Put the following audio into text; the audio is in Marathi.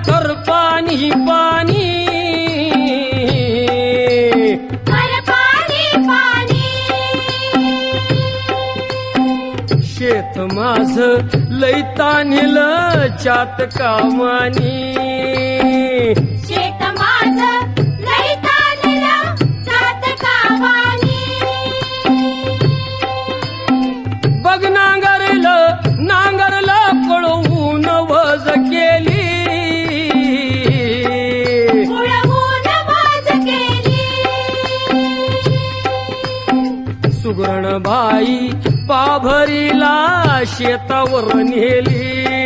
कर पाणी पाणी शेत माझ लई तानिल चात कामानी शेत माझ लई तानिल चात कामानी बघ नांगरलं पळवून वज केली उडवून वज केली सुगरण बाई पाभरीला शेतावर नेली